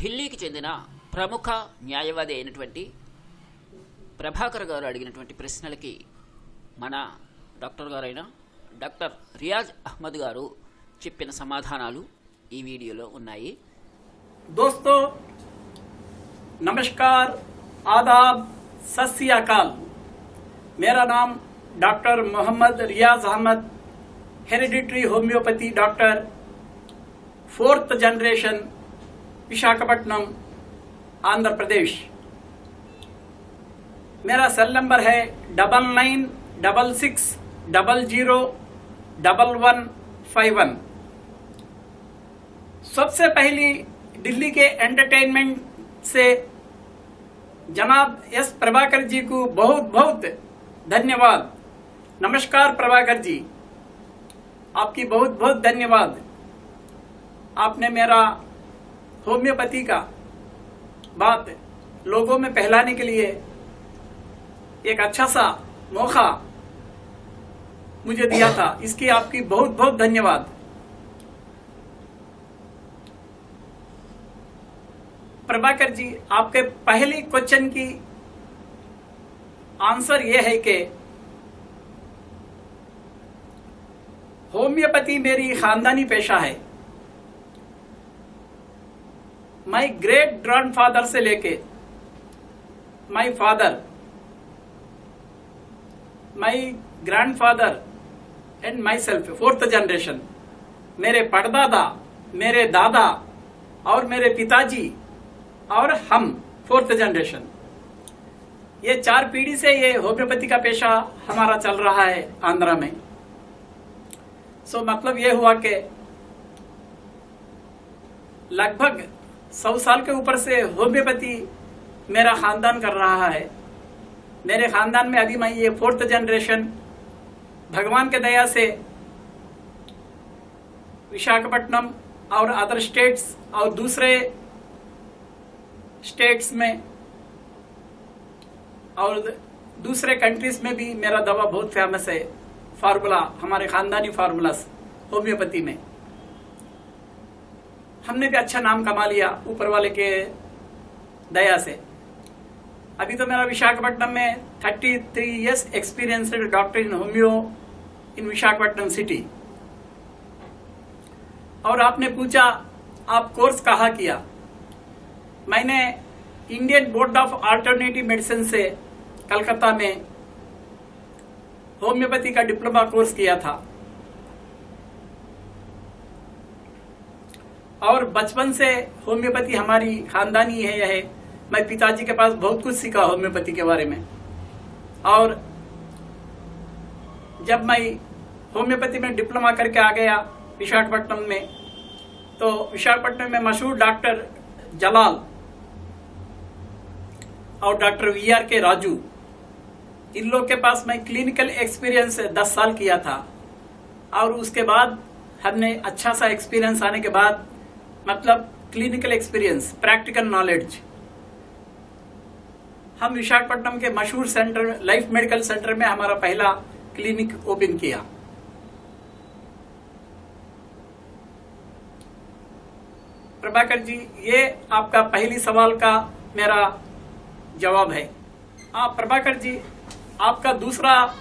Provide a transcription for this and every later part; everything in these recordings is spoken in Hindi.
ఢిల్లీకి చెందిన ప్రముఖ న్యాయవాది అయినటువంటి ప్రభాకర్ గారు అడిగినటువంటి ప్రశ్నలకి మన డాక్టర్ గారైన డాక్టర్ రియాజ్ అహ్మద్ గారు చెప్పిన సమాధానాలు ఈ వీడియోలో ఉన్నాయి. दोस्तों नमस्कार, आदाब, सत श्री अकाल। मेरा नाम doctor Mohammad Riyaz Ahmad, hereditary homeopathy doctor, 4th generation, Visakhapatnam, Andhra Pradesh. मेरा सेल नंबर है 9966001151। सबसे पहली दिल्ली के एंटरटेनमेंट से जनाब एस प्रभाकर जी को बहुत बहुत धन्यवाद। नमस्कार प्रभाकर जी, आपकी बहुत बहुत धन्यवाद। आपने मेरा होम्योपैथी का बात लोगों में फैलाने के लिए एक अच्छा सा मौका मुझे दिया था, इसकी आपकी बहुत बहुत धन्यवाद। प्रभाकर जी, आपके पहले क्वेश्चन की आंसर यह है कि होम्योपैथी मेरी खानदानी पेशा है। माय ग्रेट ग्रैंडफादर से लेके my father, my grandfather and my self 4th generation, मेरे परदादा, मेरे दादा और मेरे पिताजी और हम 4th जनरेशन, ये 4 पीढ़ी से ये होम्योपैथी का पेशा हमारा चल रहा है आंध्रा में। सो मतलब ये हुआ कि लगभग 100 साल के ऊपर से होम्योपैथी मेरा खानदान कर रहा है। मेरे खानदान में अभी मैं ये 4th जनरेशन, भगवान के दया से विशाखापट्टनम और अदर स्टेट्स और दूसरे स्टेट्स में और दूसरे कंट्रीज में भी मेरा दवा बहुत फेमस है। फार्मूला, हमारे खानदानी फार्मूलास होम्योपैथी में हमने भी अच्छा नाम कमा लिया ऊपर वाले के दया से। अभी तो मेरा विशाखापट्टनम में 33 years एक्सपीरियंस्ड डॉक्टर इन होम्यो इन विशाखापट्टनम सिटी। और आपने पूछा आप कोर्स कहाँ किया। मैंने Indian board of alternative medicine से कलकत्ता में होम्योपैथी का डिप्लोमा कोर्स किया था। और बचपन से होम्योपैथी हमारी खानदानी है। यह है, मैं पिताजी के पास बहुत कुछ सीखा होम्योपैथी के बारे में। और जब मैं होम्योपैथी में डिप्लोमा करके आ गया विशाखापट्टनम में, तो विशाखापट्टनम में मशहूर डॉक्टर जलाल और डॉक्टर VR के राजू, इन लोग के पास मैं क्लिनिकल एक्सपीरियंस 10 साल किया था। और उसके बाद हमने अच्छा सा एक्सपीरियंस आने के बाद, मतलब क्लिनिकल एक्सपीरियंस, प्रैक्टिकल नॉलेज, हम विशाखापट्टनम के मशहूर सेंटर लाइफ मेडिकल सेंटर में हमारा पहला क्लिनिक ओपन किया। प्रभाकर जी, ये आपका पहली सवाल का मेरा जवाब है। प्रभाकर जी, आपका दूसरा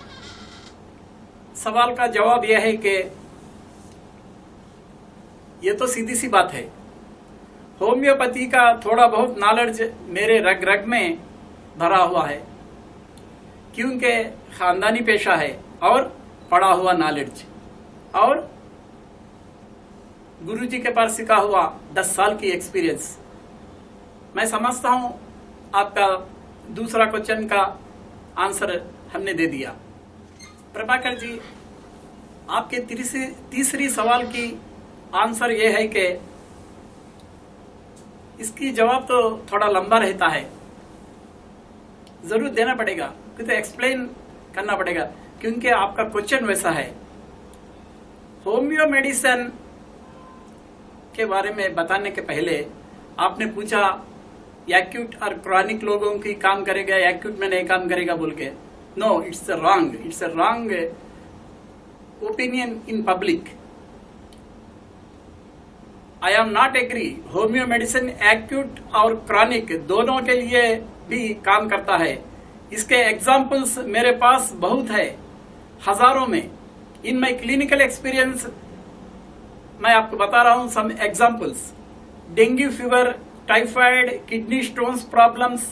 सवाल का जवाब यह है कि ये तो सीधी सी बात है, होम्योपैथी का थोड़ा बहुत नॉलेज मेरे रग रग में भरा हुआ है, क्योंकि खानदानी पेशा है और पढ़ा हुआ नॉलेज और गुरुजी के पास सीखा हुआ 10 साल की एक्सपीरियंस। मैं समझता हूं आपका दूसरा क्वेश्चन का आंसर हमने दे दिया। प्रभाकर जी, आपके तीसरी सवाल की आंसर यह है कि इसकी जवाब तो थोड़ा लंबा रहता है, जरूर देना पड़ेगा, तो एक्सप्लेन करना पड़ेगा, क्योंकि आपका क्वेश्चन वैसा है। होम्यो मेडिसिन के बारे में बताने के पहले आपने पूछा एक्यूट और क्रॉनिक लोगों की काम करेगा, एक्यूट में नहीं काम करेगा बोल के। No, it's a wrong opinion in public. I am not agree. Homeo medicine acute और क्रॉनिक दोनों के लिए भी काम करता है। इसके एग्जाम्पल्स मेरे पास बहुत है, हजारों में। इन माई क्लिनिकल एक्सपीरियंस मैं आपको बता रहा हूं some examples. Dengue fever, typhoid, kidney stones problems,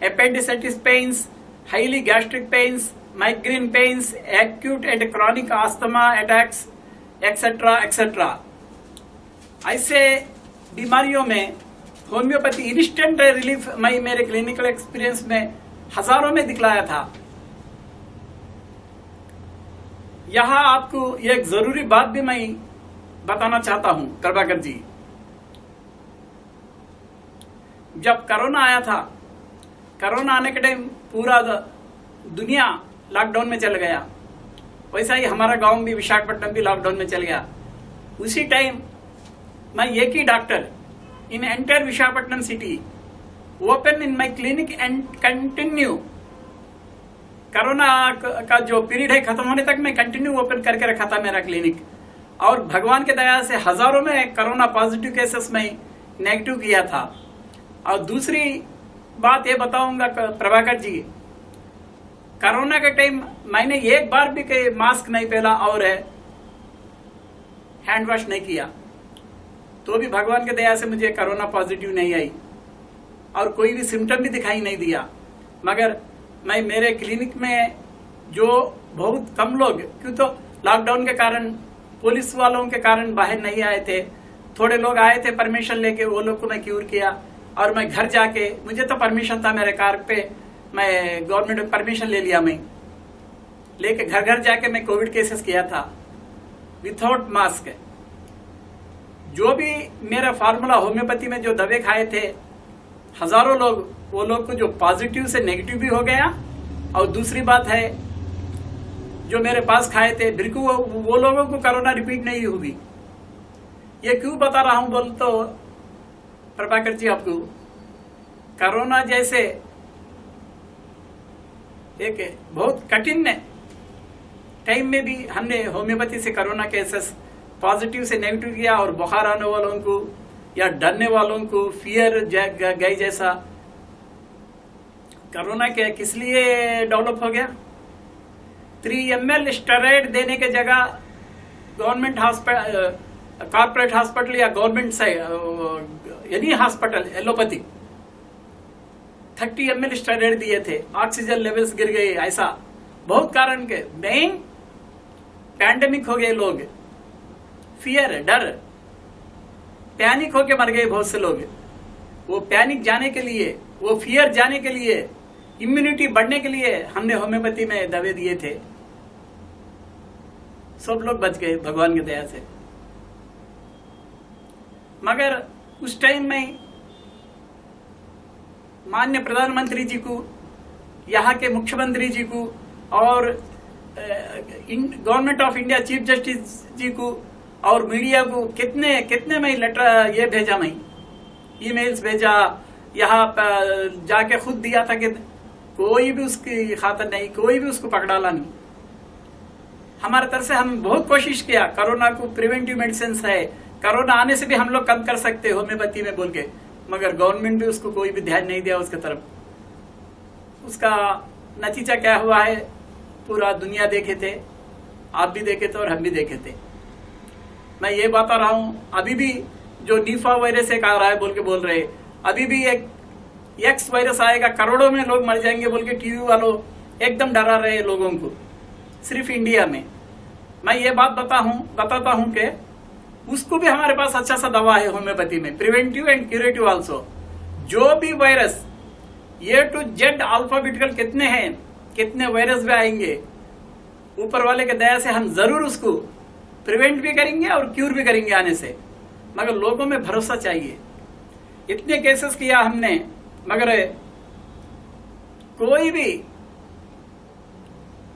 appendicitis pains, highly gastric pains, migraine pains, acute and chronic asthma attacks, etcetera etcetera. ऐसे बीमारियों में होम्योपैथी इंस्टेंट रिलीफ मैं मेरे क्लिनिकल एक्सपीरियंस में हजारों में दिखलाया था। यहां आपको एक जरूरी बात भी मैं बताना चाहता हूं प्रभाकर जी। जब कोरोना आया था, कोरोना आने के टाइम पूरा दुनिया लॉकडाउन में चल गया, वैसा ही हमारा गांव भी विशाखापट्टनम भी लॉकडाउन में चल गया। उसी टाइम मैं एक ही doctor in entire Visakhapatnam city open in my clinic and continue. Corona का जो पीरियड है खत्म होने तक मैं कंटिन्यू ओपन करके रखा था मेरा क्लिनिक। और भगवान के दया से हजारों में कोरोना पॉजिटिव केसेस में नेगेटिव किया था। और दूसरी बात ये बताऊंगा प्रभाकर जी, कोरोना के टाइम मैंने एक बार भी मास्क नहीं पहना और हैंड वॉश नहीं किया, तो भी भगवान के दया से मुझे कोरोना पॉजिटिव नहीं आई और कोई भी सिम्टम भी दिखाई नहीं दिया। मगर मैं मेरे क्लिनिक में जो बहुत कम लोग, क्यों तो लॉकडाउन के कारण पुलिस वालों के कारण बाहर नहीं आए थे, थोड़े लोग आए थे परमिशन लेके, वो लोग को मैं क्यूर किया। और मैं घर जाके, मुझे तो परमिशन था मेरे कार पे, मैं गवर्नमेंट में परमिशन ले लिया, मैं लेके घर घर जाके मैं कोविड केसेस किया था विथआउट मास्क। जो भी मेरा फार्मूला होम्योपैथी में जो दवाई खाए थे हजारों लोग, वो लोग को जो पॉजिटिव से नेगेटिव भी हो गया। और दूसरी बात है, जो मेरे पास खाए थे बिल्कुल वो लोगों को कोरोना रिपीट नहीं हुई। ये क्यों बता रहा हूं बोल तो प्रभाकर जी, आपको कोरोना जैसे एक बहुत कठिन टाइम में भी हमने होम्योपैथी से कोरोना केसेस पॉजिटिव से नेगेटिव किया। और बुखार आने वालों को या डरने वालों को, फियर गए जैसा कोरोना के किस लिए डेवलप हो गया। 3 ml स्टेरॉइड देने के जगह गवर्नमेंट हॉस्पिटल, कॉर्पोरेट हॉस्पिटल या गवर्नमेंट से यानी हॉस्पिटल एलोपैथिक 30 ml स्टेरॉइड दिए थे, ऑक्सीजन लेवल्स गिर गए। ऐसा बहुत कारण के मेन पैंडेमिक हो गए, लोग फियर, डर, पैनिक होके मर गए बहुत से लोग। वो पैनिक जाने के लिए, वो फियर जाने के लिए, इम्यूनिटी बढ़ने के लिए हमने होम्योपैथी में दवाई दिए थे। सब लोग बच गए भगवान की दया से। मगर उस टाइम में माननीय प्रधानमंत्री जी को, यहाँ के मुख्यमंत्री जी को और government of India chief justice ji को और मीडिया को कितने मैं लेटर ये भेजा, मैं ईमेल्स भेजा, यहाँ जाके खुद दिया था कि कोई भी उसकी खातिर नहीं, कोई भी उसको पकड़ाला नहीं। हमारे तरफ से हम बहुत कोशिश किया, कोरोना को प्रिवेंटिव मेडिसिन है, कोरोना आने से भी हम लोग कम कर सकते होम्योपैथी में बोल के, मगर गवर्नमेंट भी उसको कोई भी ध्यान नहीं दिया उसके तरफ। उसका नतीजा क्या हुआ है पूरा दुनिया देखे थे, आप भी देखे थे और हम भी देखे थे। मैं ये बता रहा हूं, अभी भी जो निफा वायरस एक आ रहा है बोल के बोल रहे, अभी भी एक एक्स वायरस आएगा, करोड़ों में लोग मर जाएंगे बोल के टीवी वालों एकदम डरा रहे लोगों को, सिर्फ इंडिया में। मैं ये बात बताता हूं कि उसको भी हमारे पास अच्छा सा दवा है होम्योपैथी में, प्रिवेंटिव एंड क्यूरेटिव आल्सो। जो भी virus A to Z alphabetical कितने हैं, कितने वायरस भी आएंगे, ऊपर वाले के दया से हम जरूर उसको प्रिवेंट भी करेंगे और क्यूर भी करेंगे आने से। मगर लोगों में भरोसा चाहिए। इतने केसेस किया हमने, मगर कोई भी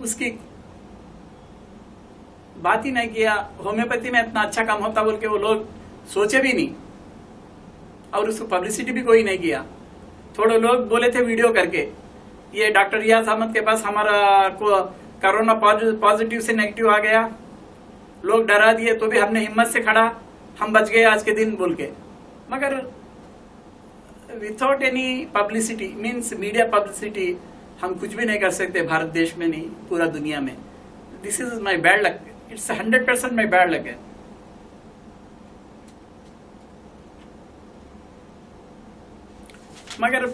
उसकी बात ही नहीं किया। होम्योपैथी में इतना अच्छा काम होता बोल के वो लोग सोचे भी नहीं, और उसको पब्लिसिटी भी कोई नहीं किया। थोड़े लोग बोले थे वीडियो करके, ये डॉक्टर रियाज अहमद के पास हमारा कोरोना पॉजिटिव से नेगेटिव आ गया, लोग डरा दिए, तो भी हमने हिम्मत से खड़ा हम बच गए आज के दिन बोल के, मगर without any publicity means media publicity हम कुछ भी नहीं कर सकते, भारत देश में नहीं पूरा दुनिया में। This is my bad luck, it's 100% my bad luck है। मगर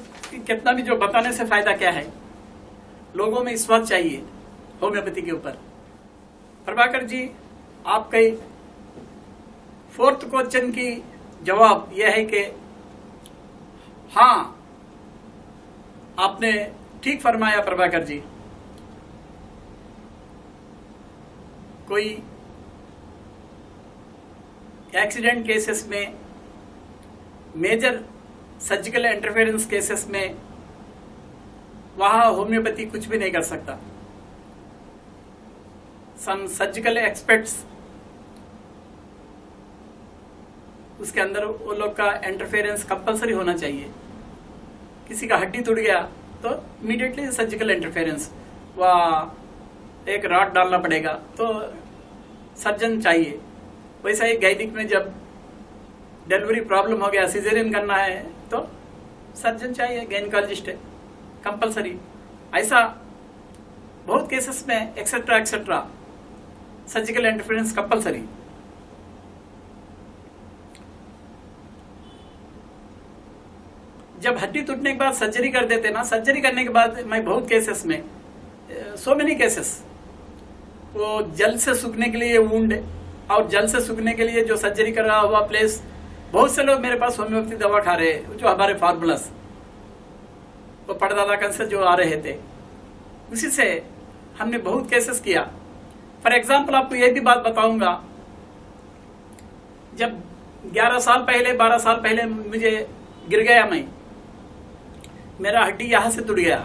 कितना भी जो बताने से फायदा क्या है, लोगों में विश्वास चाहिए होम्योपैथी के ऊपर। प्रभाकर जी, आपके 4th क्वेश्चन की जवाब यह है कि हाँ, आपने ठीक फरमाया प्रभाकर जी। कोई एक्सीडेंट केसेस में, मेजर सर्जिकल इंटरफेरेंस केसेस में वहां होम्योपैथी कुछ भी नहीं कर सकता। सम सर्जिकल एक्सपर्ट्स, उसके अंदर वो लोग का इंटरफेरेंस कंपलसरी होना चाहिए। किसी का हड्डी टूट गया तो इमीडिएटली सर्जिकल इंटरफेरेंस, वह एक रॉड डालना पड़ेगा, तो सर्जन चाहिए। वैसा ही गायनिक में जब डिलीवरी प्रॉब्लम हो गया, सिजेरियन करना है, तो सर्जन चाहिए, गायनिकोलॉजिस्ट है कंपलसरी। ऐसा बहुत केसेस में etcetera etcetera surgical interference compulsory. जब हड्डी टूटने के बाद सर्जरी कर देते ना, सर्जरी करने के बाद मैं बहुत केसेस में, सो मेनी केसेस, वो जल्द से सूखने के लिए वुंड और जल्द से सूखने के लिए जो सर्जरी कर रहा हुआ प्लेस, बहुत से लोग मेरे पास होम्योपैथी दवा खा रहे हैं, जो हमारे फार्मूलास वो पड़दादा कन से जो आ रहे थे, उसी से हमने बहुत केसेस किया। फॉर एग्जाम्पल आपको यह भी बात बताऊंगा, जब 11 साल पहले 12 साल पहले मुझे गिर गया, मैं मेरा हड्डी यहां से टूट गया,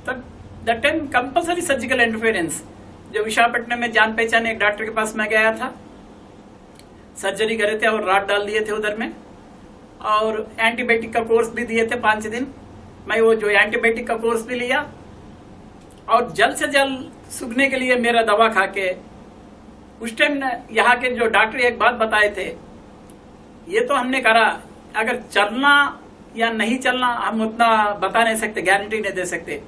तब that time compulsory surgical interference. जो विशाखापट्टनम में जान पहचान एक डॉक्टर के पास मैं गया था, सर्जरी करे थे और राड डाल दिए थे उधर में, और एंटीबायोटिक का कोर्स भी दिए थे 5 दिन। मैं वो जो एंटीबायोटिक का कोर्स भी लिया, और जल्द से जल्द सूखने के लिए मेरा दवा खा के, उस टाइम यहाँ के जो डॉक्टर एक बात बताए थे, ये तो हमने करा, अगर चलना या नहीं चलना हम उतना बता नहीं सकते, गारंटी नहीं दे सकते,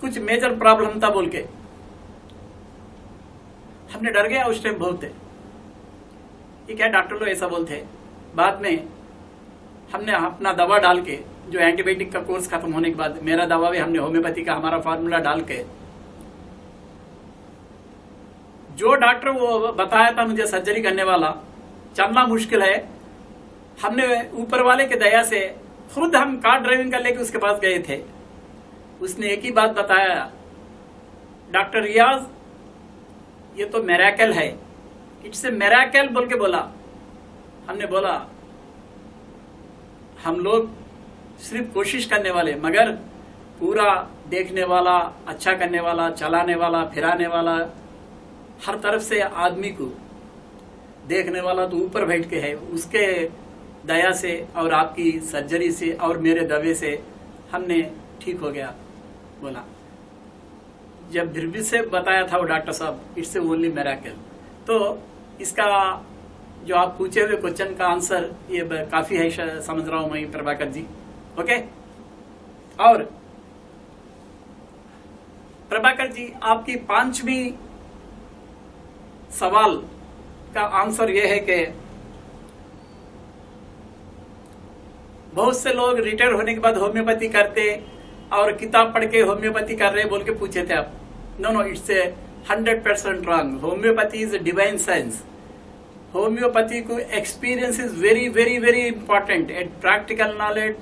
कुछ मेजर प्रॉब्लम था बोल के। हमने डर गया उस टाइम बहुत। ये क्या डॉक्टर लोग ऐसा बोलते। बाद में हमने अपना दवा डाल के, जो एंटीबायोटिक का कोर्स खत्म होने के बाद, मेरा दवा भी हमने होम्योपैथी का हमारा फार्मूला डाल के, जो डॉक्टर वो बताया था मुझे सर्जरी करने वाला, चलना मुश्किल है, हमने ऊपर वाले के दया से खुद हम कार ड्राइविंग कर लेके उसके पास गए थे। उसने एक ही बात बताया, डॉक्टर रियाज ये तो मिरेकल है, इट्स ए मिरेकल बोल के बोला। हमने बोला हम लोग सिर्फ कोशिश करने वाले, मगर पूरा देखने वाला, अच्छा करने वाला, चलाने वाला, फिराने वाला, हर तरफ से आदमी को देखने वाला तो ऊपर बैठ के है, उसके दया से और आपकी सर्जरी से और मेरे दवे से हमने ठीक हो गया बोला। जब फिर से बताया था वो डॉक्टर साहब, इट्स ओनली मिरेकल। तो इसका जो आप पूछे हुए क्वेश्चन का आंसर ये काफी है, समझ रहा हूं मैं प्रभाकर जी। ओके, और प्रभाकर जी आपकी 5वीं सवाल का आंसर यह है कि बहुत से लोग रिटायर होने के बाद होम्योपैथी करते और किताब पढ़ के होम्योपैथी कर रहे बोल के पूछे थे आप। No, it's a 100% wrong. Homeopathy is a divine science. Homeopathy को experience is very very very important and practical knowledge,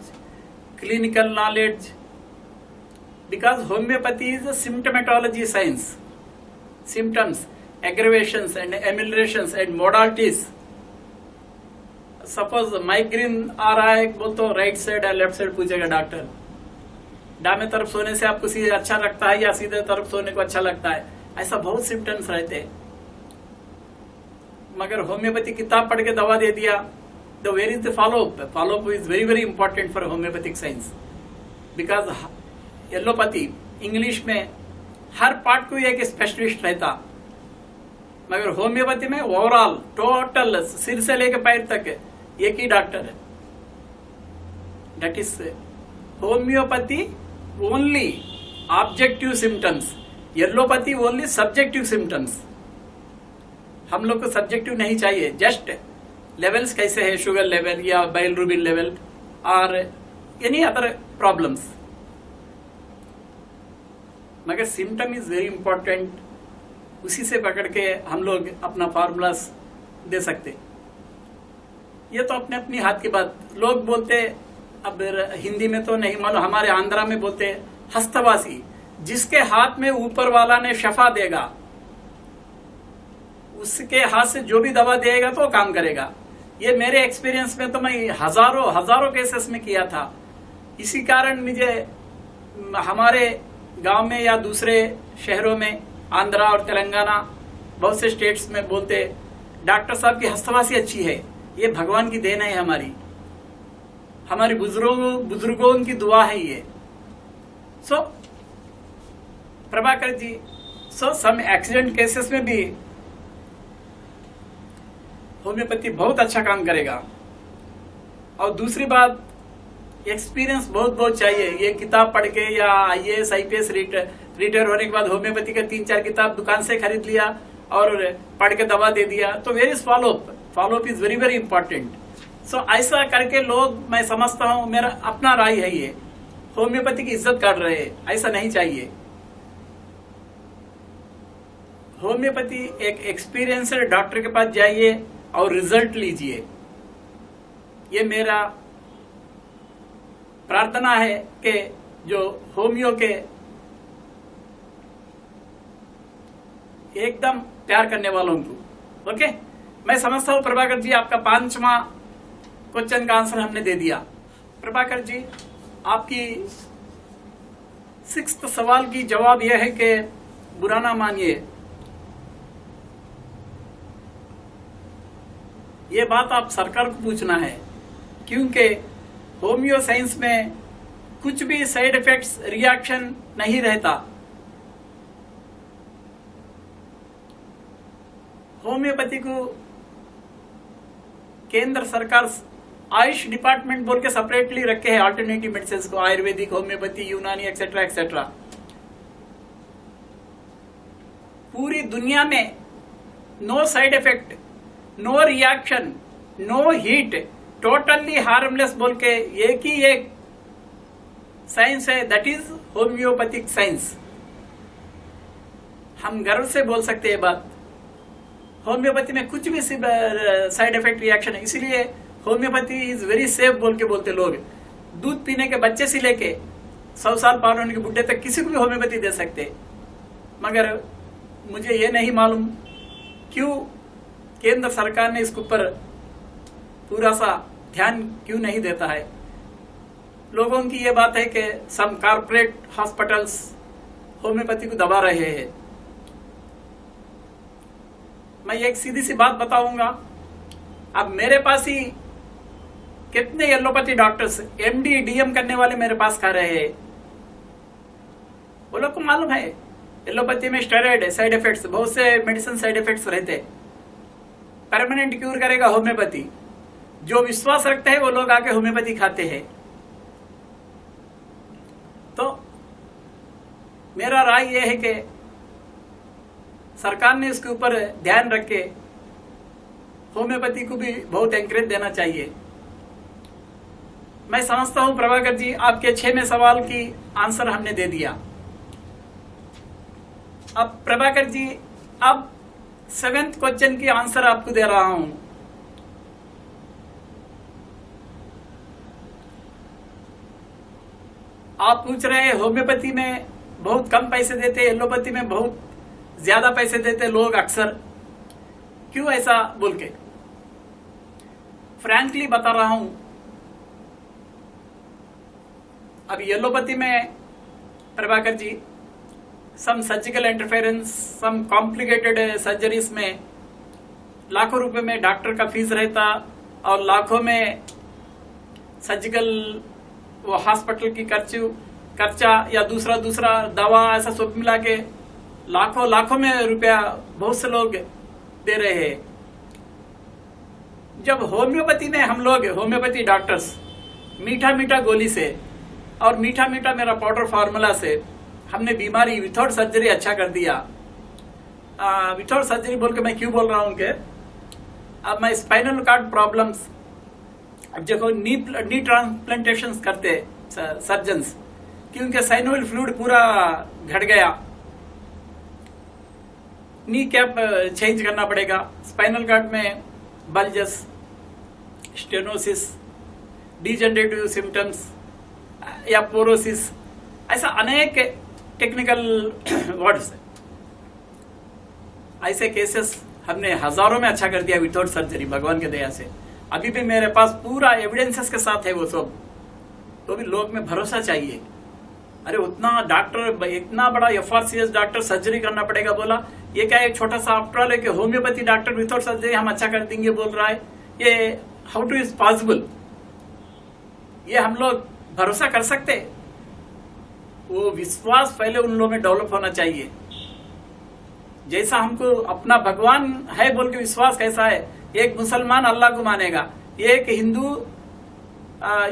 clinical knowledge, because homeopathy is a symptomatology science. Symptoms, aggravations and ameliorations and modalities. Suppose migraine आ रहा है, बोल तो राइट साइड या लेफ्ट साइड पूछेगा डॉक्टर। दाहिने तरफ सोने से आपको सीधे अच्छा लगता है या सीधे तरफ सोने को अच्छा लगता है, ऐसा बहुत सिम्टम्स रहते हैं। मगर होम्योपैथी किताब पढ़ के दवा दे दिया, the where is the follow up. Follow up is very very important for homeopathic science, because allopathy English में हर पार्ट को एक स्पेशलिस्ट रहता। मगर होम्योपैथी में ओवरऑल टोटल सिर से लेकर पैर तक एक ही डॉक्टर है। That is homeopathy only objective symptoms, allopathy only subjective symptoms. हम लोग को सब्जेक्टिव नहीं चाहिए, जस्ट लेवल्स कैसे है, शुगर लेवल या बाइलरुबिन लेवल और एनी अदर प्रॉब्लम्स। मगर सिम्टम इज वेरी इंपॉर्टेंट, उसी से पकड़ के हम लोग अपना फार्मूलास दे सकते। ये तो अपने अपनी हाथ की बात। लोग बोलते, अब हिंदी में तो नहीं मालूम, हमारे आंध्रा में बोलते हस्तवासी, जिसके हाथ में ऊपर वाला ने शफा देगा, उसके हाथ से जो भी दवा देगा तो काम करेगा। ये मेरे एक्सपीरियंस में तो मैं हजारों केसेस में किया था। इसी कारण मुझे हमारे गांव में या दूसरे शहरों में, आंध्रा और तेलंगाना, बहुत से स्टेट्स में बोलते डॉक्टर साहब की हस्तवासी अच्छी है, ये भगवान की देन है, हमारी बुजुर्गों की दुआ है ये। सो प्रभाकर जी, सम एक्सीडेंट केसेस में भी होम्योपैथी बहुत अच्छा काम करेगा। और दूसरी बात, एक्सपीरियंस बहुत चाहिए। ये किताब पढ़ के या IAS IPS रिटायर होने के बाद होम्योपैथी का 3-4 किताब दुकान से खरीद लिया और पढ़ के दवा दे दिया, तो where is follow up is very important. So ऐसा करके लोग, मैं समझता हूं, मेरा अपना राय है, ये होम्योपैथी की इज्जत कर रहे हैं, ऐसा नहीं चाहिए। होम्योपैथी एक एक्सपीरियंस्ड डॉक्टर के पास जाइए और रिजल्ट लीजिए, ये मेरा प्रार्थना है कि जो होमियो के एकदम प्यार करने वालों को। ओके, मैं समझता हूं प्रभाकर जी आपका 5वां क्वेश्चन का आंसर हमने दे दिया। प्रभाकर जी, आपकी 6th सवाल की जवाब यह है कि बुरा ना मानिए, ये बात आप सरकार को पूछना है, क्योंकि होमियो साइंस में कुछ भी साइड इफेक्ट्स रिएक्शन नहीं रहता। होम्योपैथी को केंद्र सरकार आयुष डिपार्टमेंट बोल के सेपरेटली रखे हैं, अल्टरनेटिव मेडिसिन को, ayurvedic, homeopathy, Unani etcetera etcetera. पूरी दुनिया में no side effect, no reaction, no heat, totally harmless बोल के एक ही एक साइंस है, दैट इज होम्योपैथिक साइंस। हम गर्व से बोल सकते हैं बात, होम्योपैथी में कुछ भी साइड इफेक्ट रिएक्शन है, इसीलिए होम्योपैथी इज वेरी सेफ बोल के बोलते लोग। दूध पीने के बच्चे से लेके 100 साल पार होने के बुढ़े तक किसी को भी होम्योपैथी दे सकते। मगर मुझे ये नहीं मालूम क्यों केंद्र सरकार ने इसके ऊपर पूरा सा ध्यान क्यों नहीं देता है। लोगों की ये बात है कि सम कॉर्पोरेट हॉस्पिटल्स होम्योपैथी को दबा रहे हैं। मैं एक सीधी सी बात बताऊंगा, अब मेरे पास ही कितने एलोपैथी डॉक्टर्स MD DM करने वाले मेरे पास खा रहे हैं। वो लोग को मालूम है एलोपैथी में स्टेरॉइड साइड इफेक्ट्स, बहुत से मेडिसिन साइड इफेक्ट्स रहते। परमानेंट क्यूर करेगा होम्योपैथी, जो विश्वास रखते हैं वो लोग आके होम्योपैथी खाते हैं। तो मेरा राय यह है कि सरकार ने इसके ऊपर ध्यान रख के होम्योपैथी को भी बहुत एंकरेज देना चाहिए। मैं समझता हूं प्रभाकर जी आपके 6वें सवाल की आंसर हमने दे दिया। अब प्रभाकर जी, अब 7th क्वेश्चन की आंसर आपको दे रहा हूं। आप पूछ रहे हैं होम्योपैथी में बहुत कम पैसे देते, एलोपैथी में बहुत ज्यादा पैसे देते लोग अक्सर, क्यों ऐसा बोल के। फ्रैंकली बता रहा हूं, अब एलोपैथी में Prabhakar ji some surgical interference, some complicated surgeries में लाखों रुपए में डॉक्टर का फीस रहता और लाखों में सर्जिकल वो हॉस्पिटल की खर्चा या दूसरा दवा, ऐसा सब मिला के लाखों में रुपया बहुत से लोग दे रहे हैं। जब होम्योपैथी में हम लोग होम्योपैथी डॉक्टर्स मीठा मीठा गोली से और मीठा मीठा मेरा पाउडर फार्मूला से हमने बीमारी विथआउट सर्जरी अच्छा कर दिया। विथआउट सर्जरी बोल के मैं क्यों बोल रहा हूं कि अब मैं स्पाइनल कॉर्ड प्रॉब्लम्स, अब देखो नी ट्रांसप्लांटेशन करते सर्जन्स कि उनके साइनोवियल फ्लूइड पूरा घट गया, नी कैप चेंज करना पड़ेगा, स्पाइनल कॉर्ड में बल्जस, स्टेनोसिस, डिजनरेटिव सिम्टम्स या पोरोसिस, ऐसा अनेक टेक्निकल वर्ड्स, ऐसे केसेस हमने हजारों में अच्छा कर दिया विथआउट सर्जरी भगवान के दया से। अभी भी मेरे पास पूरा एविडेंसेस के साथ है वो सब। तो भी लोग में भरोसा चाहिए। अरे उतना डॉक्टर, इतना बड़ा FRCS डॉक्टर सर्जरी करना पड़ेगा बोला, ये क्या एक छोटा सा आफ्टर ऑल है कि होम्योपैथी डॉक्टर विथआउट सर्जरी हम अच्छा कर देंगे बोल रहा है। ये हाउ टू इज पॉसिबल? ये हम लोग भरोसा कर सकते? वो विश्वास पहले उन लोगों में डेवलप होना चाहिए। जैसा हमको अपना भगवान है बोल के विश्वास कैसा है, एक मुसलमान अल्लाह को मानेगा, एक हिंदू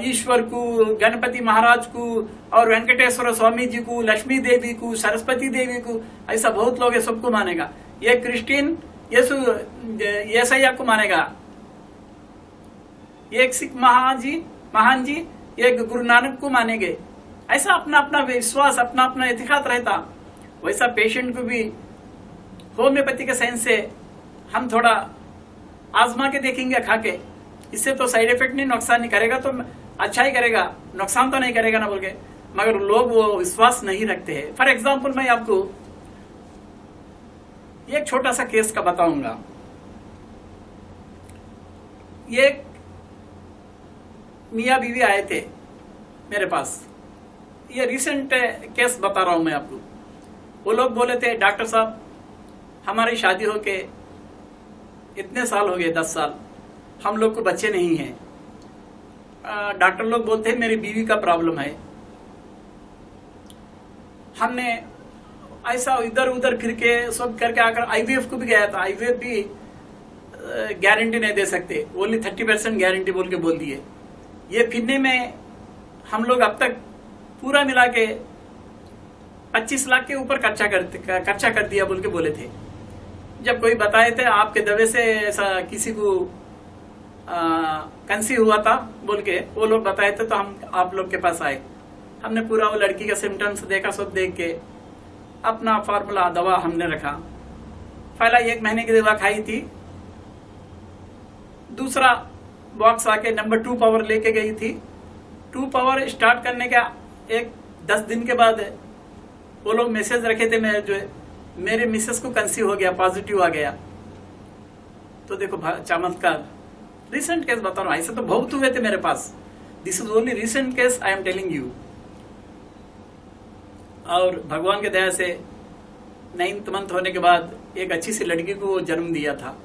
ईश्वर को, गणपति महाराज को और वेंकटेश्वर स्वामी जी को, लक्ष्मी देवी को, सरस्वती देवी को, ऐसा बहुत लोग है, सबको मानेगा। ये क्रिश्चियन येसैया को मानेगा, एक सिख महान जी एक गुरु नानक को मानेंगे। ऐसा अपना अपना विश्वास, अपना अपना एतिकाद रहता। वैसा पेशेंट को भी होम्योपैथी के साइंस से हम थोड़ा आजमा के देखेंगे खा के, इससे तो साइड इफेक्ट नहीं, नुकसान नहीं करेगा, तो अच्छा ही करेगा, नुकसान तो नहीं करेगा ना बोल के, मगर लोग वो विश्वास नहीं रखते हैं। फॉर एग्जाम्पल मैं आपको एक छोटा सा केस का बताऊंगा। ये मियाँ बीवी आए थे मेरे पास, ये रिसेंट केस बता रहा हूं मैं आपको। वो लोग बोले थे डॉक्टर साहब हमारी शादी होके इतने साल हो गए, 10 साल, हम लोग को बच्चे नहीं हैं। डॉक्टर लोग बोलते हैं मेरी बीवी का प्रॉब्लम है। हमने ऐसा इधर उधर फिर के सब करके आकर IVF को भी गया था। IVF भी गारंटी नहीं दे सकते, ओनली 30% गारंटी बोल के बोल दिए। ये फिरने में हम लोग अब तक पूरा मिला के 25 लाख के ऊपर खर्चा कर दिया बोल के बोले थे। जब कोई बताए थे आपके दवे से ऐसा किसी को कंसीव हुआ था बोल के वो लोग बताए थे, तो हम आप लोग के पास आए। हमने पूरा वो लड़की का सिम्टम्स देखा, सब देख के अपना फार्मूला दवा हमने रखा। पहला 1 महीने की दवा खाई थी, दूसरा बॉक्स आके नंबर 2 पावर लेके गई थी। 2 पावर स्टार्ट करने का 10 दिन के बाद वो लोग मैसेज रखे थे मेरे मिसेस को कंसीव हो गया, पॉजिटिव आ गया। तो देखो चमत्कार, रिसेंट केस बता रहा हूं, ऐसे तो बहुत हुए थे मेरे पास। This is only recent case I am telling you. और भगवान के दया से 9th मंथ होने के बाद एक अच्छी सी लड़की को जन्म दिया था।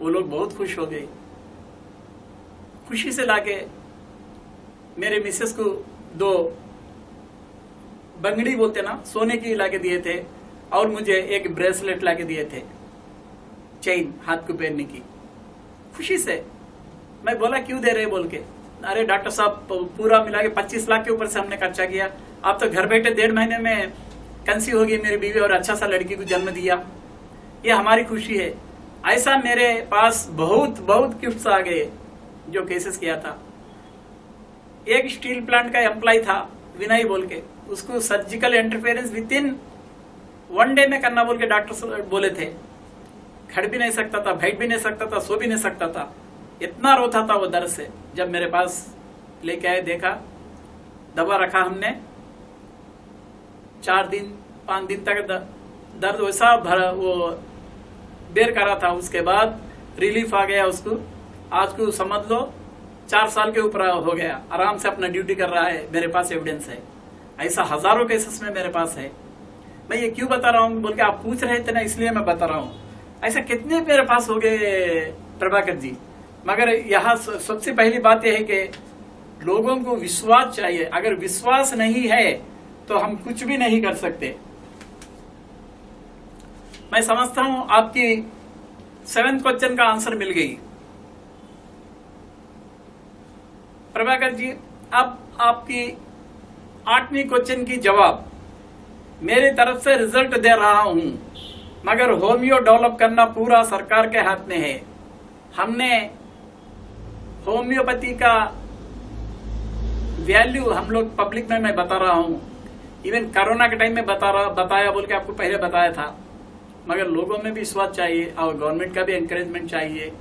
वो लोग बहुत खुश हो गए। खुशी से लाके मेरे मिसेस को 2 बंगड़ी बोलते ना, सोने की लाके दिए थे, और मुझे एक ब्रेसलेट लाके दिए थे, चेन हाथ को पहनने की। खुशी से मैं बोला क्यों दे रहे बोल के, अरे डॉक्टर साहब पूरा मिला के 25 लाख के ऊपर से हमने खर्चा किया, आप तो घर बैठे 1.5 महीने में कंसीव हो गई मेरी बीवी और अच्छा सा लड़की को जन्म दिया, ये हमारी खुशी है। ऐसा मेरे पास बहुत बहुत गिफ्ट्स आ गए जो केसेस किया था। एक स्टील प्लांट का एम्प्लॉय था विनय बोल के, उसको सर्जिकल इंटरफेरेंस विदिन 1 डे में करना बोल के डॉक्टर बोले थे। खड़ भी नहीं सकता था, बैठ भी नहीं सकता था, सो भी नहीं सकता था, इतना रोता था वो दर्द से। जब मेरे पास लेके आए, देखा, दवा रखा हमने, 4 दिन 5 दिन तक दर्द वैसा वो बेर करा था। उसके बाद रिलीफ आ गया उसको। आज को समझ लो 4 साल के ऊपर हो गया, आराम से अपना ड्यूटी कर रहा है। मेरे पास एविडेंस है, ऐसा हजारों केसेस में मेरे पास है। मैं ये क्यों बता रहा हूँ बोल के आप पूछ रहे थे ना, इसलिए मैं बता रहा हूँ। ऐसा कितने मेरे पास हो गए प्रभाकर जी। मगर यहाँ सबसे पहली बात यह है कि लोगों को विश्वास चाहिए। अगर विश्वास नहीं है तो हम कुछ भी नहीं कर सकते। मैं समझता हूँ आपकी 7th क्वेश्चन का आंसर मिल गई। प्रभाकर जी, अब आपकी 8वीं क्वेश्चन की जवाब मेरी तरफ से रिजल्ट दे रहा हूं, मगर होमियो डेवलप करना पूरा सरकार के हाथ में है। हमने होम्योपैथी का वैल्यू हम लोग पब्लिक में मैं बता रहा हूं, इवन कोरोना के टाइम में बताया बोल के आपको पहले बताया था, मगर लोगों में भी विश्वास चाहिए और गवर्नमेंट का भी एनकरेजमेंट चाहिए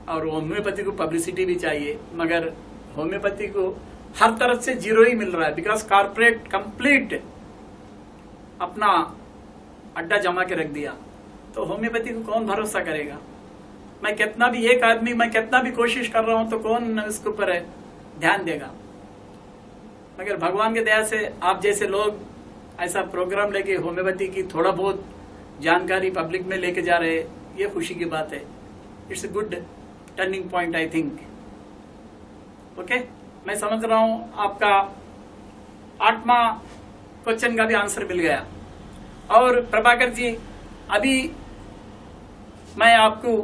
और होम्योपैथी को पब्लिसिटी भी चाहिए। मगर होम्योपैथी को हर तरफ से जीरो ही मिल रहा है, बिकॉज कारपोरेट कंप्लीट अपना अड्डा जमा के रख दिया, तो होम्योपैथी को कौन भरोसा करेगा। मैं कितना भी कोशिश कर रहा हूं तो कौन इसके ऊपर ध्यान देगा। मगर भगवान की दया से आप जैसे लोग ऐसा प्रोग्राम लेके होम्योपैथी की थोड़ा बहुत जानकारी पब्लिक में लेके जा रहे, ये खुशी की बात है। It's a good turning point I think. Okay, मैं समझ रहा हूं आपका 8वां क्वेश्चन का भी आंसर मिल गया। और प्रभाकर जी, अभी मैं आपको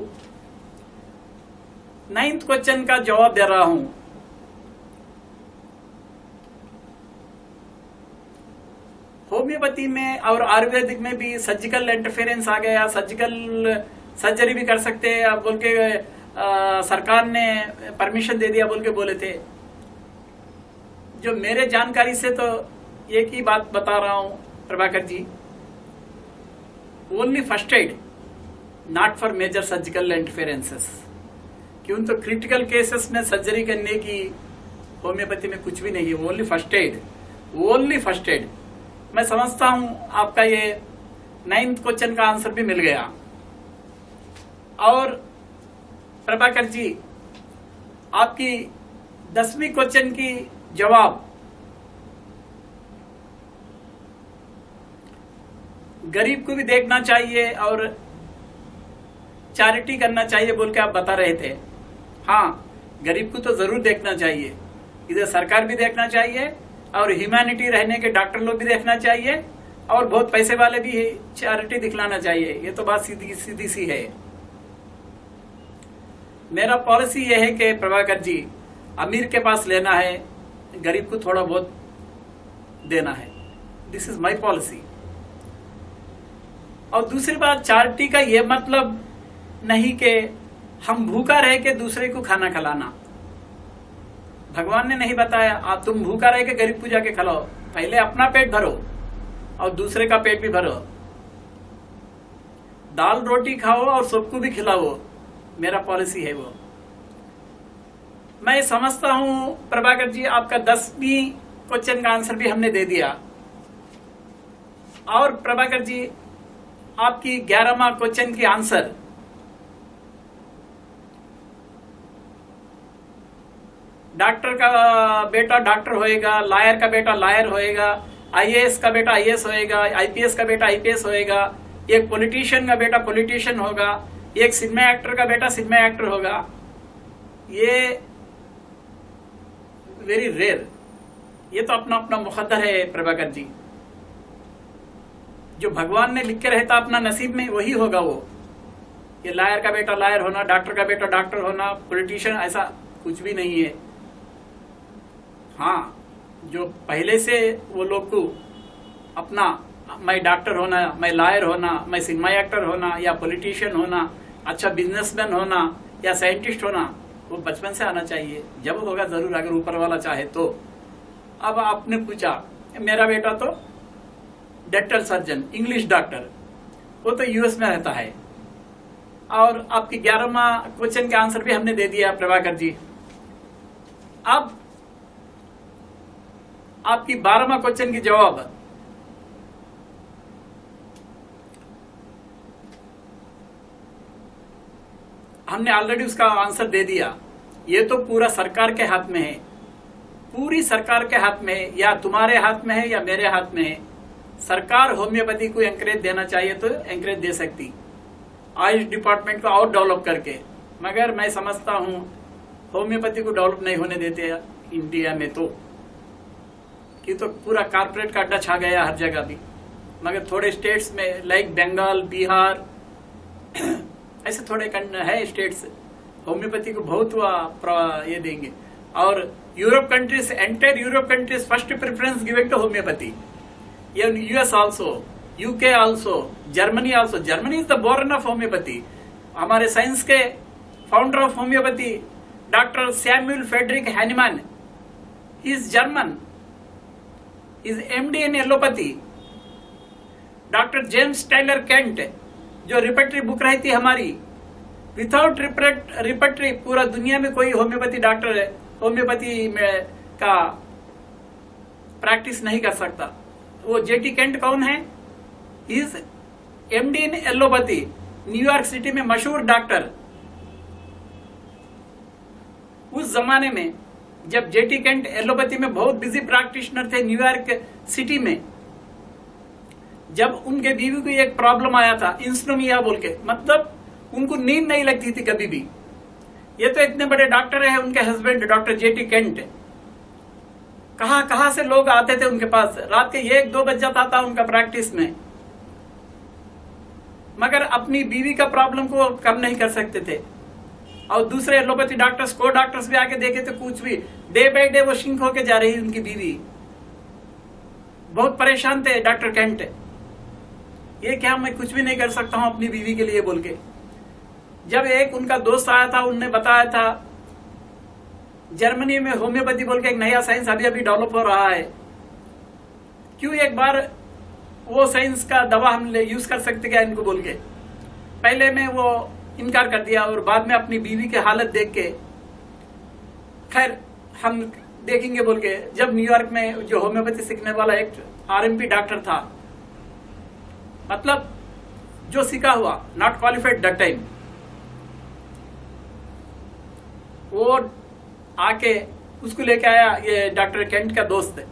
9th क्वेश्चन का जवाब दे रहा हूं। होम्योपैथी में और आयुर्वेदिक में भी सर्जिकल इंटरफेरेंस आ गया, सर्जिकल सर्जरी भी कर सकते हैं आप बोल के सरकार ने परमिशन दे दिया बोल के बोले थे। जो मेरे जानकारी से तो एक ही बात बता रहा हूं Prabhakar ji, only first aid, not for major surgical interferences. क्यों तो क्रिटिकल केसेस में सर्जरी करने की होम्योपैथी में कुछ भी नहीं है, only first add, only first add. मैं समझता हूं आपका ये 9th क्वेश्चन का आंसर भी मिल गया। और प्रभाकर जी, आपकी 10वीं क्वेश्चन की जवाब गरीब को भी देखना चाहिए और चैरिटी करना चाहिए बोल के आप बता रहे थे। हाँ, गरीब को तो जरूर देखना चाहिए, इधर सरकार भी देखना चाहिए और ह्यूमैनिटी रहने के डॉक्टर लोग भी देखना चाहिए और बहुत पैसे वाले भी चैरिटी दिखलाना चाहिए। ये तो बात सीधी सी है। मेरा पॉलिसी यह है कि प्रभाकर जी, अमीर के पास लेना है, गरीब को थोड़ा बहुत देना है। This is my policy. और दूसरी बात, चैरिटी का यह मतलब नहीं कि हम भूखा रह के दूसरे को खाना खिलाना। भगवान ने नहीं बताया आप तुम भूखा रह के गरीब को जाके खिलाओ, पहले अपना पेट भरो और दूसरे का पेट भी भरो। दाल रोटी खाओ और सबको भी खिलाओ, मेरा पॉलिसी है वो। मैं समझता हूं प्रभाकर जी, आपका 10वीं क्वेश्चन का आंसर भी हमने दे दिया। और प्रभाकर जी, आपकी 11वां क्वेश्चन की आंसर डॉक्टर का बेटा डॉक्टर होएगा, लायर का बेटा लायर होएगा, आईएएस का बेटा आईएएस होएगा, आईपीएस का बेटा आईपीएस होएगा, एक पॉलिटिशियन का बेटा पॉलिटिशियन होगा, एक सिनेमा एक्टर का बेटा सिनेमा एक्टर होगा। ये वेरी रेयर, ये तो अपना अपना मुकद्दर है प्रभाकर जी। जो भगवान ने लिख के रहता अपना नसीब में वही होगा वो। ये लायर का बेटा लायर होना, डॉक्टर का बेटा डॉक्टर होना, पॉलिटिशियन, ऐसा कुछ भी नहीं है। हाँ, जो पहले से वो लोग को अपना मैं डॉक्टर होना, मैं लायर होना, मैं सिनेमा एक्टर होना या पॉलिटिशियन होना, अच्छा बिजनेसमैन होना या साइंटिस्ट होना, वो बचपन से आना चाहिए। जब होगा जरूर, अगर ऊपर वाला चाहे तो। अब आपने पूछा, मेरा बेटा तो डेंटल सर्जन, इंग्लिश डॉक्टर, वो तो यूएस में रहता है। और आपकी 11वां क्वेश्चन का आंसर भी हमने दे दिया प्रभाकर जी। अब आपकी 12वां क्वेश्चन की जवाब हमने ऑलरेडी उसका आंसर दे दिया। ये तो पूरा सरकार के हाथ में है, पूरी सरकार के हाथ में है, या तुम्हारे हाथ में है या मेरे हाथ में है। सरकार होम्योपैथी को एंकरेज देना चाहिए तो एंकरेज दे सकती, आयुष डिपार्टमेंट को और डेवलप करके। मगर मैं समझता हूं होम्योपैथी को डेवलप नहीं होने देते इंडिया में, तो कि तो पूरा कारपोरेट का अड्डा छा गया हर जगह भी। मगर थोड़े स्टेट्स में लाइक बंगाल, बिहार, ऐसे थोड़े है स्टेट्स होम्योपैथी को बहुत ये देंगे। और Europe countries, entire Europe countries first preference given to homeopathy. US also, UK also, Germany also. Germany is the born of homeopathy. हमारे साइंस के founder of homeopathy doctor Samuel Frederick Hahnemann is German, is MD in allopathy. Doctor James Tyler Kent, जो रिपेटरी बुक रही थी हमारी, विदाउट रिपेटरी पूरा दुनिया में कोई होम्योपैथी डॉक्टर होम्योपैथी में का प्रैक्टिस नहीं कर सकता। वो जेटी केंट कौन है? Is MD in allopathy, New York city में मशहूर डॉक्टर। उस जमाने में जब जेटी केंट एलोपैथी में बहुत बिजी प्रैक्टिशनर थे न्यूयॉर्क सिटी में, जब उनके बीवी को एक प्रॉब्लम आया था इंसोम्निया बोल के, मतलब उनको नींद नहीं लगती थी कभी भी। ये तो इतने बड़े डॉक्टर है, उनके हस्बैंड डॉक्टर जेटी केंट, कहां से लोग आते थे उनके पास। रात के 1-2 बज जाता था उनका प्रैक्टिस में, मगर अपनी बीवी का प्रॉब्लम को कम नहीं कर सकते थे। और दूसरे एलोपैथी डॉक्टर्स, को डॉक्टर्स भी आके देखे तो कुछ भी, डे बाय डे वो शिंक होके जा रही उनकी बीवी। बहुत परेशान थे डॉक्टर केंट। ये क्या, मैं कुछ भी नहीं कर सकता हूं अपनी बीवी के लिए बोल के। जब एक उनका दोस्त आया था, उनने बताया था जर्मनी में होम्योपैथी बोल के एक नया साइंस अभी अभी डेवलप हो रहा है, क्यों एक बार वो साइंस का दवा हम यूज कर सकते क्या इनको बोल के। पहले में वो इनकार कर दिया और बाद में अपनी बीवी की हालत देख के खैर हम देखेंगे बोल के, जब न्यूयॉर्क में जो होम्योपैथी सीखने वाला एक आरएमपी डॉक्टर था, मतलब जो सीखा हुआ, नॉट क्वालिफाइड दैट टाइम, वो आके उसको लेके आया, ये डॉक्टर केंट का दोस्त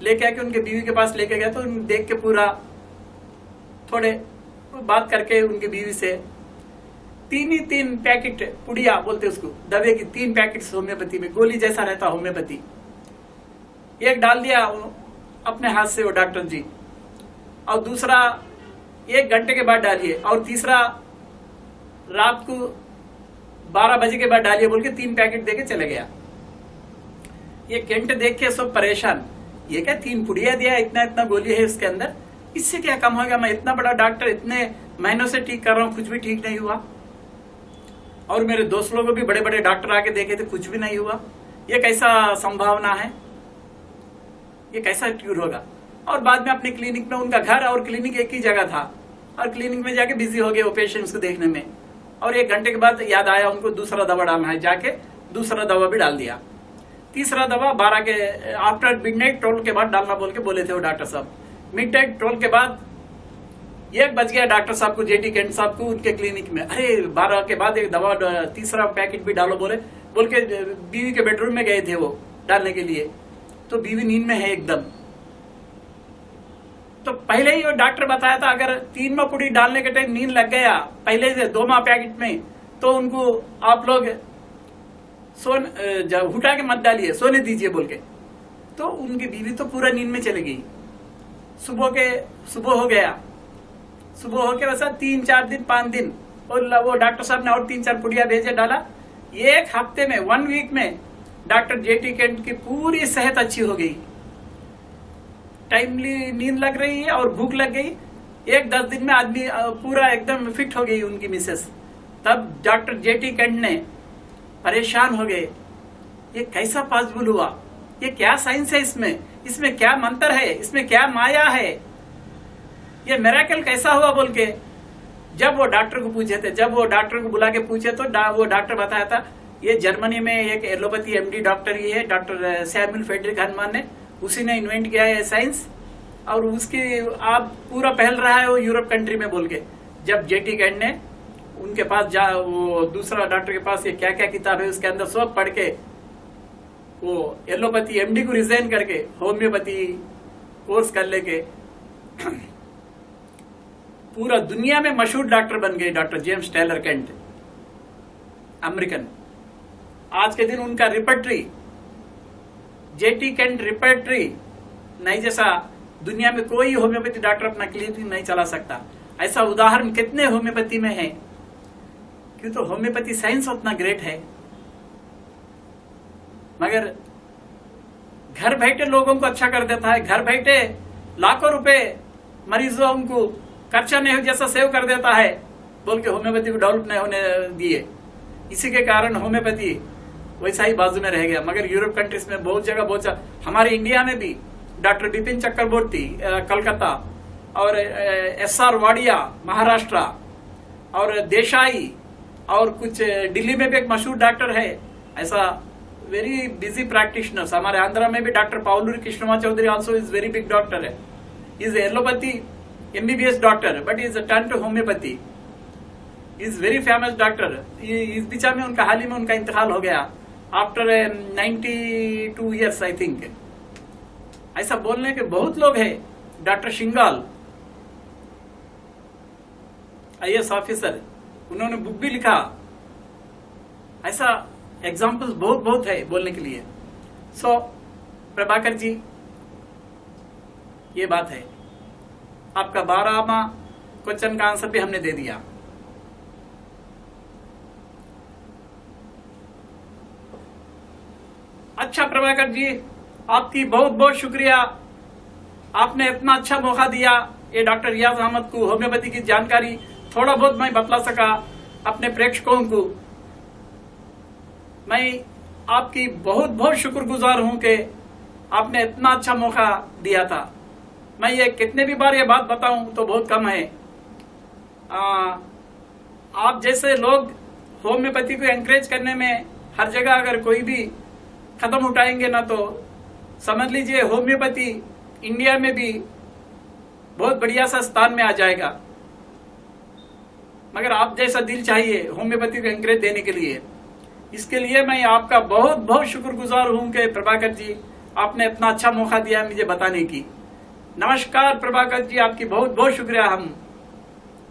लेके आके उनके बीवी के पास लेके गया। तो देख के पूरा थोड़े बात करके उनकी बीवी से 3 पैकेट पुड़िया बोलते उसको, दवे की 3 पैकेट होम्योपैथी में, गोली जैसा रहता होम्योपैथी, एक डाल दिया अपने हाथ से वो डॉक्टर जी, और दूसरा 1 घंटे के बाद डालिए, और तीसरा रात को 12 बजे के बाद डालिए बोल के 3 पैकेट देके चले गया। ये केंट देख के सब परेशान, ये क्या 3 पुड़िया दिया, इतना इतना गोली है इसके अंदर, इससे क्या कम होगा? मैं इतना बड़ा डॉक्टर इतने महीनों से ठीक कर रहा हूं, कुछ भी ठीक नहीं हुआ। और मेरे दोस्त लोगों भी बड़े बड़े डॉक्टर आके देखे थे, कुछ भी नहीं हुआ। ये कैसा संभावना है, ये कैसा क्यूर होगा? और बाद में अपने क्लिनिक में, उनका घर और क्लिनिक एक ही जगह था, और क्लिनिक में जाके बिजी हो गए वो पेशेंट्स को देखने में। और 1 घंटे के बाद याद आया उनको दूसरा दवा डालना है, जाके दूसरा दवा भी डाल दिया। तीसरा दवा 12 के आफ्टर मिडनाइट 12 के बाद डालना बोल के बोले थे वो डॉक्टर साहब। मिडनाइट 12 के बाद 1 बज गया डॉक्टर साहब को, जेटी केंट साहब को, उनके क्लिनिक में। अरे 12 के बाद एक दवा, तीसरा पैकेट भी डालो बोल के बीवी के बेडरूम में गए थे वो डालने के लिए। तो बीवी नींद में है एकदम। तो पहले ही वो डॉक्टर बताया था अगर 3 पुड़ी डालने के टाइम नींद लग गया पहले से 2 पैकेट में, तो उनको आप लोग उठा के मत डालिए, सोने दीजिए बोल के। तो उनकी बीवी तो पूरा नींद में चली गई। सुबह हो गया, सुबह होके वैसा 3-4 दिन 5 दिन, और वो डॉक्टर साहब ने और 3-4 पुड़िया भेजे, डाला। 1 हफ्ते में, 1 वीक में डॉक्टर जेटी केंट की पूरी सेहत अच्छी हो गई। टाइमली नींद लग रही है और भूख लग गई। 1-10 दिन में आदमी पूरा एकदम फिट हो गई उनकी मिसेस। तब डॉक्टर जेटी केंट ने परेशान हो गए, ये कैसा पॉसिबल हुआ? ये क्या साइंस है इसमें क्या मंत्र है, इसमें क्या माया है, ये मिरेकल कैसा हुआ बोल के जब वो डॉक्टर को पूछे थे, जब वो डॉक्टर को बुला के पूछे तो वो डॉक्टर बताया था ये जर्मनी में एक एलोपैथी एमडी डॉक्टर ही है, डॉक्टर सैमुअल फ्रेडरिक हैनिमैन ने, उसी ने इन्वेंट किया है साइंस, और उसकी आप पूरा फैल रहा है वो यूरोप कंट्री में बोल के। जब जेटी केंट ने उनके पास वो दूसरा डॉक्टर के पास ये क्या क्या किताब है उसके अंदर सब पढ़ के वो एलोपैथी एमडी को रिजाइन करके होम्योपैथी कोर्स कर लेके पूरा दुनिया में मशहूर डॉक्टर बन गए doctor James Tyler Kent, American. आज के दिन उनका रिपर्टरी, जेटी केंट रिपर्टरी नहीं जैसा दुनिया में कोई होम्योपैथी डॉक्टर अपना क्लिनिक नहीं चला सकता। ऐसा उदाहरण कितने होम्योपैथी में है। क्यों तो होम्योपैथी साइंस उतना ग्रेट है, मगर घर बैठे लोगों को अच्छा कर देता है, घर बैठे लाखों रुपए मरीजों को खर्चा नहीं हो जैसा सेव कर देता है, बोल के होम्योपैथी को डेवलप नहीं होने दिए। इसी के कारण होम्योपैथी वैसा ही बाजू में रह गया। मगर यूरोप कंट्रीज में बहुत जगह हमारे इंडिया में भी डॉक्टर बिपिन चक्रवर्ती कलकत्ता और SR वाडिया महाराष्ट्र और देसाई और कुछ दिल्ली में भी एक मशहूर डॉक्टर है, ऐसा वेरी बिजी प्रैक्टिशनर्स। हमारे आंध्रा में भी doctor Pauluri Krishnama Chaudhary also is very big doctor है, is allopathy MBBS doctor but is turn to homeopathy, is very famous doctor. इस बीच में उनका हाल ही में उनका इंतकाल हो गया आफ्टर 92 ईयर्स आई थिंक। ऐसा बोलने के बहुत लोग हैं। डॉक्टर शिंगाल IAS ऑफिसर, उन्होंने बुक भी लिखा। ऐसा एग्जाम्पल्स बहुत है बोलने के लिए। सो प्रभाकर जी, ये बात है। आपका 12वां क्वेश्चन का आंसर भी हमने दे दिया। अच्छा प्रभाकर जी, आपकी बहुत शुक्रिया। आपने इतना अच्छा मौका दिया ये डॉक्टर रियाज अहमद को होम्योपैथी की जानकारी थोड़ा बहुत मैं बतला सका अपने प्रेक्षकों को। मैं आपकी बहुत शुक्रगुजार हूं कि आपने इतना अच्छा मौका दिया था। मैं ये कितने भी बार ये बात बताऊं तो बहुत कम है। आप जैसे लोग होम्योपैथी को एनकरेज करने में हर जगह अगर कोई भी कदम उठाएंगे ना तो समझ लीजिए होम्योपैथी इंडिया में भी बहुत बढ़िया सा स्थान में आ जाएगा। मगर आप जैसा दिल चाहिए होम्योपैथी को एनकरेज देने के लिए, इसके लिए मैं आपका बहुत शुक्रगुजार हूं कि प्रभाकर जी आपने इतना अच्छा मौका दिया मुझे बताने की। नमस्कार प्रभाकर जी, आपकी बहुत शुक्रिया, हम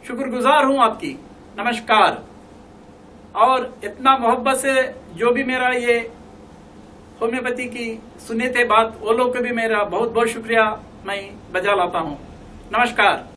शुक्रगुजार हूं आपकी। नमस्कार। और इतना मोहब्बत से जो भी मेरा ये होम्योपैथी की सुने थे बात, वो लोग को भी मेरा बहुत शुक्रिया मैं बजा लाता हूं। नमस्कार।